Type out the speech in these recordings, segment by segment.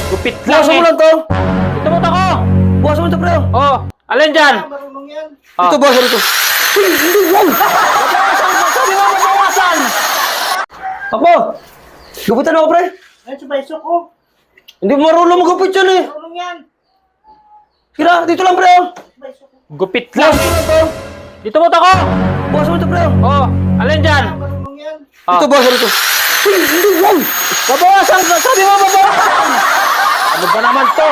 Gupit lang Buwasan eh. mo lang to. Ito mo ako. Buwasan mo to, pre. Oh, alin dyan? Marunong yan. Oh. Ito, buwasan ito. Uy, hindi, wow. Sabi mo mabawasan. Ako. Gupitan ako, pre. Ayun, sa baysok ko. Hindi mo marunong magupit yan eh. Marunong yan. Kira, dito lang, pre. Oh. Baysok ko. Gupit lang. Buwasan mo to. Dito mo ako. Buwasan mo to, pre. Oh, alin dyan? Marunong yan. Oh. Ito, buwasan ito. Uy, hindi, wow. Babawasan. Sabi mo mabawasan. Ano ba naman to?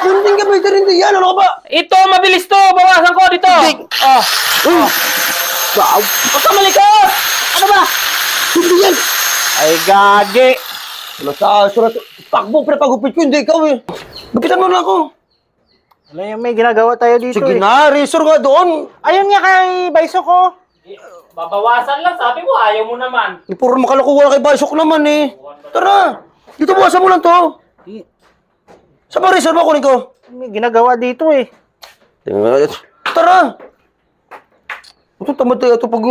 Hindi gamitin, hindi yan. Ano ka ba? Ito, mabilis to. Bawasan ko dito. Hindi. Oh. Uy. Wow. Huwag ka malikot. Ano ba? Hindi yan. Ay, gagi. Sulat. Takbo, pre, pagupit ko. Hindi ikaw eh. Gupitan mo lang ako. Ano yung may ginagawa tayo dito Sige na, resor nga doon. Ayun nga kay baysok ko. Babawasan lang. Sabi mo, ayaw mo naman. Puro makalakuha kay Baysok naman eh. Tara. Dito buwasan mo lang to. Saan ba resor ba kunin ko? May ginagawa dito eh. Tara. Ito tamad tayo. Ito pag...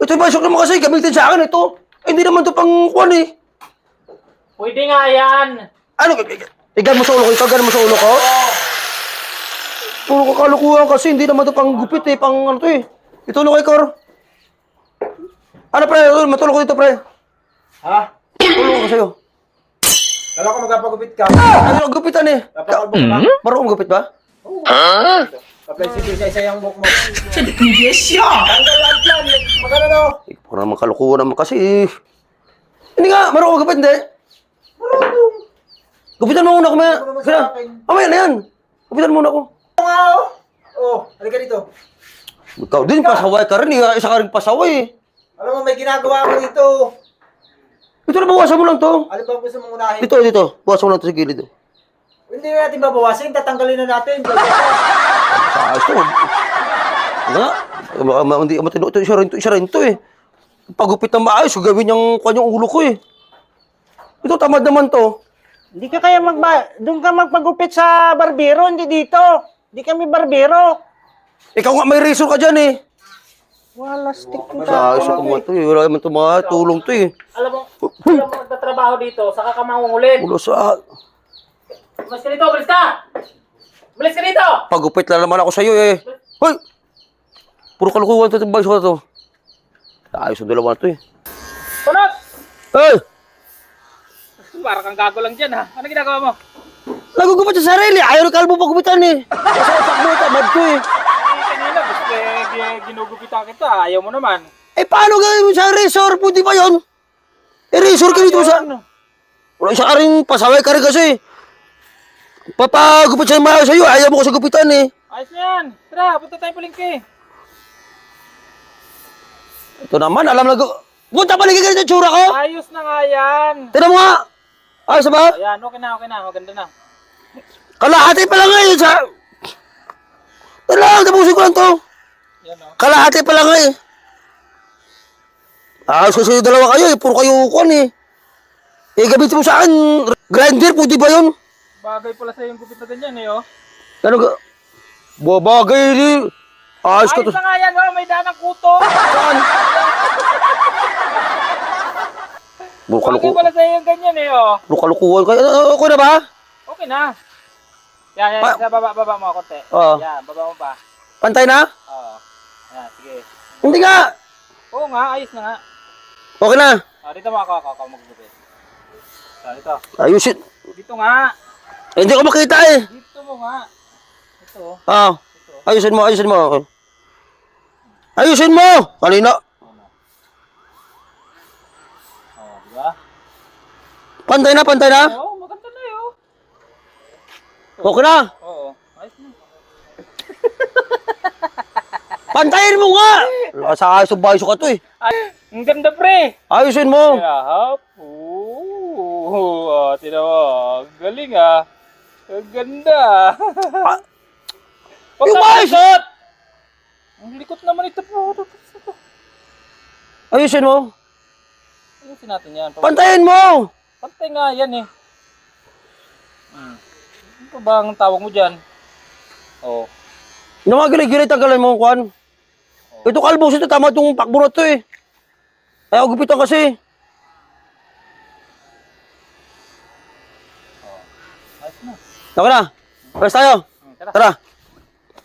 Ito yung Baysok naman kasi. Gamitin sa akin ito. Ay, hindi naman ito pang kuwan eh. Pwede nga yan. Ano? Igan mo sa ulo ko. Ikagan mo sa ulo ko? Puro kakalukuhan kasi. Hindi naman ito pang gupit eh. Pang ano to eh. Itulong kay Cor. Ano pre? Matulong ko dito pre. Ha? Tulong ko sa'yo. Kala ko magpapagupit ka. Ano yung gupitan eh? Napapagupit ka. Marunong gupit ba? Apply sa isa yung book mo. Tanggal lahat yan. Magkano daw? Puro naman kalukuhan naman kasi eh. Hindi nga. Marunong gupit hindi. Marunong. Gupitan mo muna ako maya. Marunong sa Kaya, akin. mamaya na yan. Gupitan muna ako. Oo nga oh. Oh, halika dito. Ikaw din, pasaway ka rin. Isa ka rin pasaway eh. Alam mo, may ginagawa ako dito. Ito na, bawasan mo lang to. Ano ba gusto mong unahin? Dito. Bawasan mo lang to sa gilid. Hindi na natin babawasin, tatanggalin na natin. Ayos to. Nga. Hindi ka matino. Isa rin to eh. Pagupit ng maayos, gagawin yung kanyang ulo ko eh. Ito, tamad naman to. Hindi ka kaya doon ka magpagupit sa barbero, hindi dito. Hindi kami barbero. Ikaw nga may razor ka dyan eh. Wala, stick ko Ayos ito mga to eh. Wala naman ito mga tulong to eh. Alam mo nagtatrabaho dito, saka ka mangungulit. Ulo sa... Umalis ka dito, umalis ka! Umalis ka dito! Pagupit lang naman ako sa'yo eh. Hoy! Puro kalukuhan to itong baso na to. Ayos ang dalawa na to eh. Tunot! Hey! Parang kang gago lang dyan ha. Ano ginagawa mo? Nagugupit sa sarili. Ayaw na kalbo pagupitan eh. Kasi takbo, tamad ko eh. Kanina gusto ginugupitan kita. Ayaw mo naman. Eh paano gawin mo sa razor? Pwede ba yun? Eh razor ka dito sa... Wala isa ka rin, pasaway ka rin kasi. Papagupit sa'yo maayo sa'yo. Ayaw mo ko sa gupitan eh. Ayos na yan. Tara, punta tayo palengke. Ito naman, alam na... Punta pa ganito yung tsura ko. Ayos na nga yan. Tignan mo nga. Ayos na ba? Ayan, okay na. Maganda na. Kalahati pa lang ngayon sa... Ito lang, tapusin ko lang to. Yan o. Kalahati pa lang ngayon. Ayos kasi yung dalawa kayo eh. Puro kayo kuhan eh. Eh, gamitin mo sa akin. Grinder, pwede ba yun? Bagay pala sa yung gupit na ganyan eh oh. Ano ka? Babagay eh. Ayos ko Ayos to. na nga yan oh, may danang kuto. Puro Bagay kalukuhan. pala sa yung ganyan eh oh. Puro kalukuhan kayo. Okay na ba? Okay na. Yan, sa baba mo konti. Oo. Yan, baba mo pa. Pantay na? Oo. Yan, sige. Hindi nga. Oo nga, ayos na nga. Okay na. Dito mo ako magugupit. Dito. Ayusin. Dito nga. Eh, hindi ko makita eh. Dito mo nga. Ito. Ah. Ayusin mo. Okay. Ayusin mo. Kanina. Oh, di ba? Pantay na. Oo, maganda na yun. Okay na. Oo, ayos na. Pantayin mo nga. Sa ayos ang bayo ka to eh. Ay, ang ganda pre. Ayusin mo. Hap. Oo, tinaw mo. Galing ah. Ang ganda. Yung ayos. Pagkakasot! Ang likot naman ito po. Ayusin mo. Ayusin natin yan. Pantayin mo. Pantay nga yan eh. Ano pa ba ang tawag mo dyan? Oh. Yung mga gilay-gilay tagalan mo, Kwan. Ito kalbos ito, tama itong pakburo to eh. Ayaw gupitan kasi. Okay na. Pwes tayo. Tara.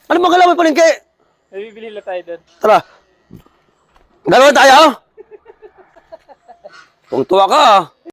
Ano bang kailangan mo palengke? Nabibili lang tayo doon. Tara. Dalawa tayo. Kung tuwa ka,